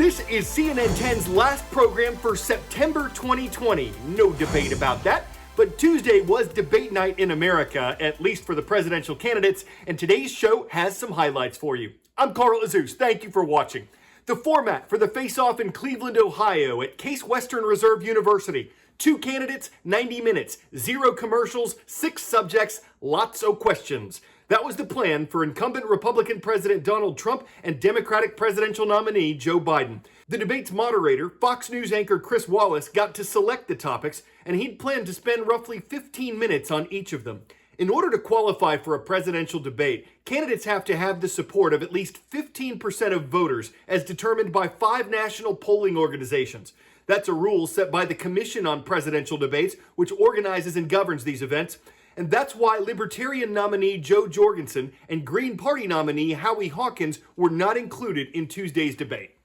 This is CNN 10's last program for September 2020. No debate about that. But Tuesday was debate night in America, at least for the presidential candidates, and today's show has some highlights for you. I'm Carl Azus. Thank you for watching. The format for the face-off in Cleveland, Ohio at Case Western Reserve University. 2 candidates, 90 minutes, 0 commercials, 6 subjects, lots of questions. That was the plan for incumbent Republican President Donald Trump and Democratic presidential nominee Joe Biden. The debate's moderator, Fox News anchor Chris Wallace, got to select the topics, and he'd planned to spend roughly 15 minutes on each of them. In order to qualify for a presidential debate, candidates have to have the support of at least 15% of voters, as determined by 5 national polling organizations. That's a rule set by the Commission on Presidential Debates, which organizes and governs these events. And that's why Libertarian nominee Joe Jorgensen and Green Party nominee Howie Hawkins were not included in Tuesday's debate.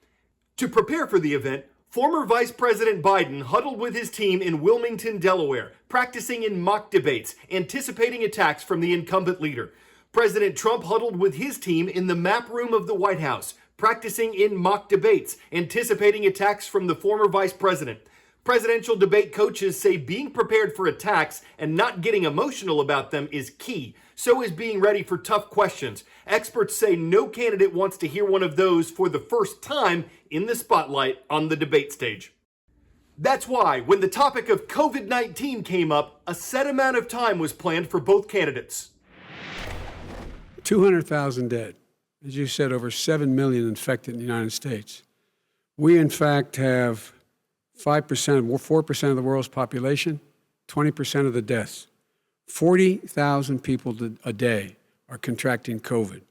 To prepare for the event, former Vice President Biden huddled with his team in Wilmington, Delaware, practicing in mock debates, anticipating attacks from the incumbent leader. President Trump huddled with his team in the map room of the White House, practicing in mock debates, anticipating attacks from the former vice president. Presidential debate coaches say being prepared for attacks and not getting emotional about them is key. So is being ready for tough questions. Experts say no candidate wants to hear one of those for the first time in the spotlight on the debate stage. That's why, when the topic of COVID-19 came up, a set amount of time was planned for both candidates. 200,000 dead. As you said, over 7 million infected in the United States. We, in fact, have 4% of the world's population, 20% of the deaths. 40,000 people a day are contracting COVID.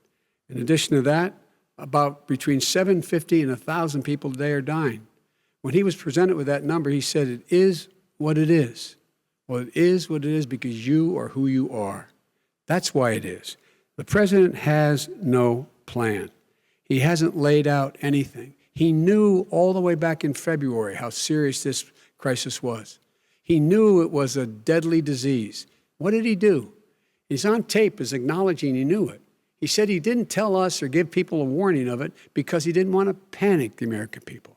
In addition to that, about between 750 and 1,000 people a day are dying. When he was presented with that number, he said, it is what it is. Well, it is what it is because you are who you are. That's why it is. The president has no plan. He hasn't laid out anything. He knew all the way back in February how serious this crisis was. He knew it was a deadly disease. What did he do? He's on tape as acknowledging he knew it. He said he didn't tell us or give people a warning of it because he didn't want to panic the American people.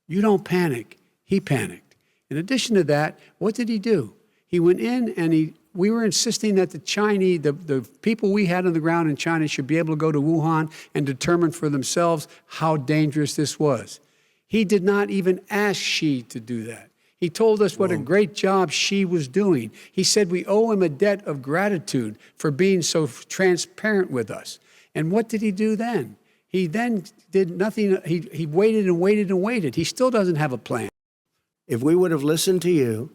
You don't panic. He panicked. In addition to that, what did he do? He went in and we were insisting that the people we had on the ground in China should be able to go to Wuhan and determine for themselves how dangerous this was. He did not even ask Xi to do that. He told us what a great job Xi was doing. He said we owe him a debt of gratitude for being so transparent with us. And what did he do then? He then did nothing. He waited and waited and waited. He still doesn't have a plan. If we would have listened to you,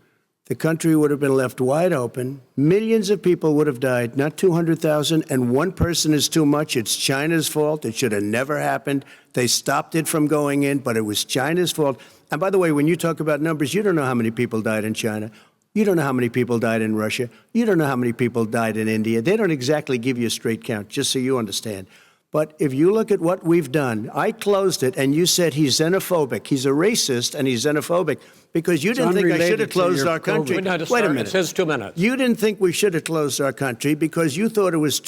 the country would have been left wide open. Millions of people would have died, not 200,000, and one person is too much. It's China's fault. It should have never happened. They stopped it from going in, but it was China's fault. And by the way, when you talk about numbers, you don't know how many people died in China. You don't know how many people died in Russia. You don't know how many people died in India. They don't exactly give you a straight count, just so you understand. But if you look at what we've done, I closed it, and you said he's xenophobic. He's a racist, and he's xenophobic because you didn't think I should have closed our country. Wait a minute. It says 2 minutes. You didn't think we should have closed our country because you thought it was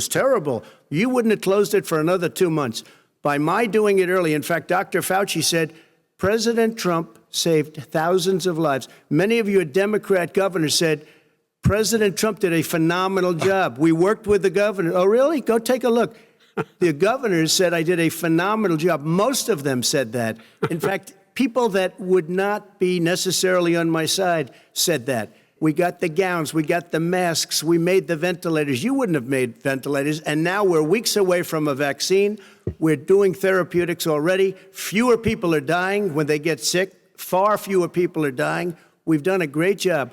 terrible. You wouldn't have closed it for another 2 months. By my doing it early, in fact, Dr. Fauci said, President Trump saved thousands of lives. Many of your Democrat governors said, President Trump did a phenomenal job. We worked with the governor. Oh, really? Go take a look. The governors said I did a phenomenal job. Most of them said that. In fact, people that would not be necessarily on my side said that. We got the gowns, we got the masks, we made the ventilators. You wouldn't have made ventilators. And now we're weeks away from a vaccine. We're doing therapeutics already. Fewer people are dying when they get sick. Far fewer people are dying. We've done a great job.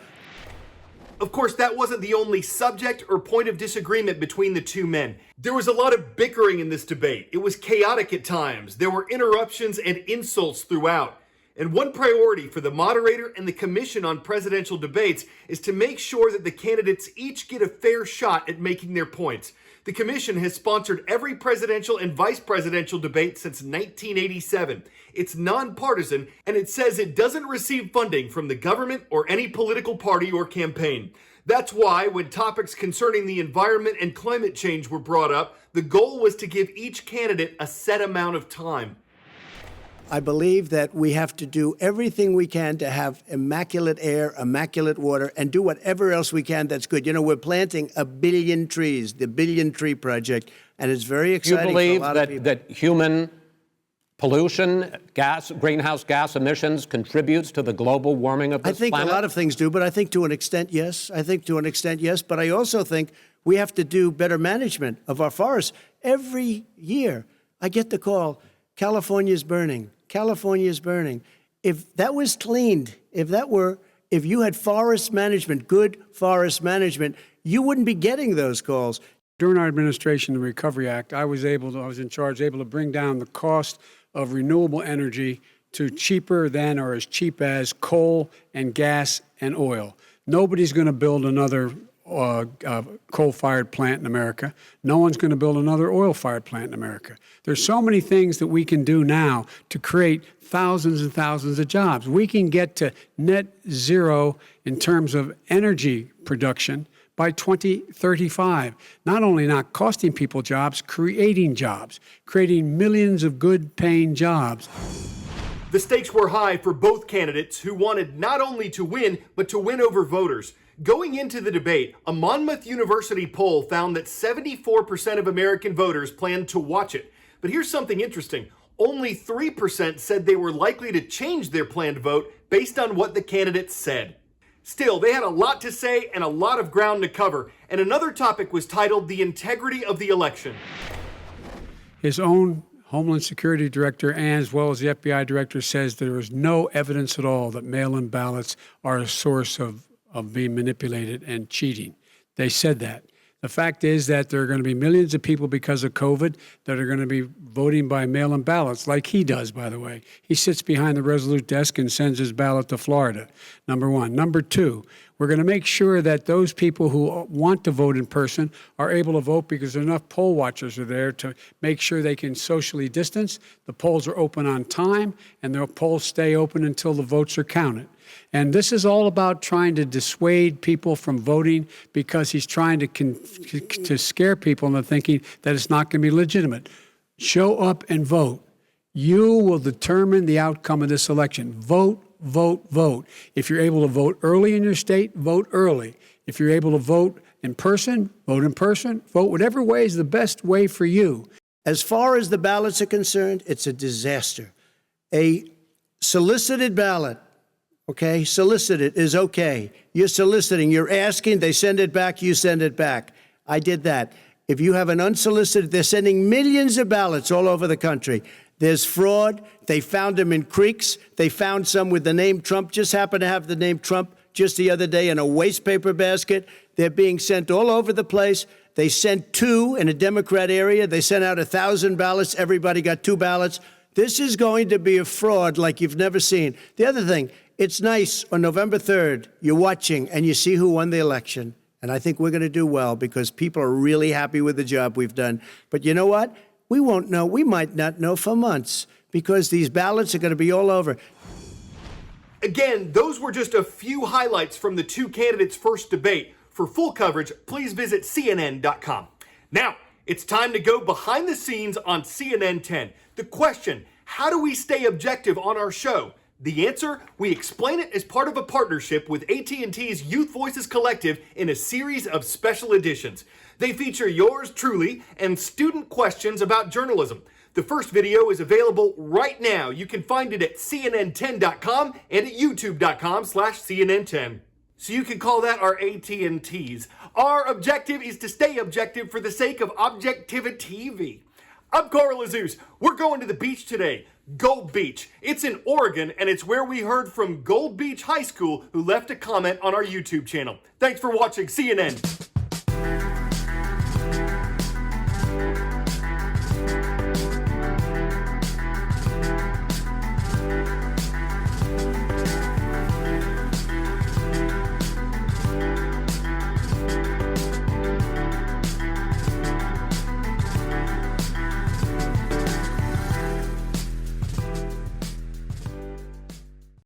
Of course, that wasn't the only subject or point of disagreement between the two men. There was a lot of bickering in this debate. It was chaotic at times. There were interruptions and insults throughout. And one priority for the moderator and the Commission on Presidential Debates is to make sure that the candidates each get a fair shot at making their points. The Commission has sponsored every presidential and vice presidential debate since 1987. It's nonpartisan, and it says it doesn't receive funding from the government or any political party or campaign. That's why, when topics concerning the environment and climate change were brought up, the goal was to give each candidate a set amount of time. I believe that we have to do everything we can to have immaculate air, immaculate water, and do whatever else we can that's good. You know, we're planting 1 billion trees, the Billion Tree Project, and it's very exciting. You believe for a lot of people. that human pollution, greenhouse gas emissions contributes to the global warming of this planet? I think a lot of things do, but I think to an extent, yes. But I also think we have to do better management of our forests. Every year, I get the call, California's burning. California's burning. If that was cleaned, if you had forest management, good forest management, you wouldn't be getting those calls. During our administration, the Recovery Act, I was able to bring down the cost of renewable energy to cheaper than or as cheap as coal and gas and oil. Nobody's going to build another coal-fired plant in America. No one's going to build another oil-fired plant in America. There's so many things that we can do now to create thousands and thousands of jobs. We can get to net zero in terms of energy production by 2035. Not only not costing people jobs, creating millions of good-paying jobs. The stakes were high for both candidates who wanted not only to win, but to win over voters. Going into the debate, a Monmouth University poll found that 74% of American voters planned to watch it. But here's something interesting. Only 3% said they were likely to change their planned vote based on what the candidates said. Still, they had a lot to say and a lot of ground to cover. And another topic was titled The Integrity of the Election. His own Homeland Security Director, and as well as the FBI Director, says there is no evidence at all that mail-in ballots are a source of being manipulated and cheating. They said that. The fact is that there are going to be millions of people because of COVID that are going to be voting by mail-in ballots, like he does, by the way. He sits behind the Resolute desk and sends his ballot to Florida, number one. Number two, we're going to make sure that those people who want to vote in person are able to vote because enough poll watchers are there to make sure they can socially distance. The polls are open on time, and the polls stay open until the votes are counted. And this is all about trying to dissuade people from voting because he's trying to scare people into thinking that it's not going to be legitimate. Show up and vote. You will determine the outcome of this election. Vote, vote, vote. If you're able to vote early in your state, vote early. If you're able to vote in person, vote in person. Vote whatever way is the best way for you. As far as the ballots are concerned, it's a disaster. A solicited ballot, okay, solicited is okay. You're soliciting, you're asking, they send it back, you send it back. I did that. If you have an unsolicited, they're sending millions of ballots all over the country. There's fraud. They found them in creeks. They found some with the name Trump, just happened to have the name Trump just the other day in a waste paper basket. They're being sent all over the place. They sent 2 in a Democrat area. They sent out 1,000 ballots. Everybody got 2 ballots. This is going to be a fraud like you've never seen. The other thing, it's nice on November 3rd, you're watching and you see who won the election. And I think we're going to do well because people are really happy with the job we've done. But you know what? We won't know. We might not know for months because these ballots are going to be all over. Again, those were just a few highlights from the two candidates' first debate. For full coverage, please visit CNN.com. Now, it's time to go behind the scenes on CNN 10. The question, how do we stay objective on our show? The answer, we explain it as part of a partnership with AT&T's Youth Voices Collective in a series of special editions. They feature yours truly and student questions about journalism. The first video is available right now. You can find it at CNN10.com and at YouTube.com/CNN10. So you can call that our AT&Ts. Our objective is to stay objective for the sake of objectivity. I'm Carl Azus. We're going to the beach today. Gold Beach. It's in Oregon, and it's where we heard from Gold Beach High School, who left a comment on our YouTube channel. Thanks for watching CNN.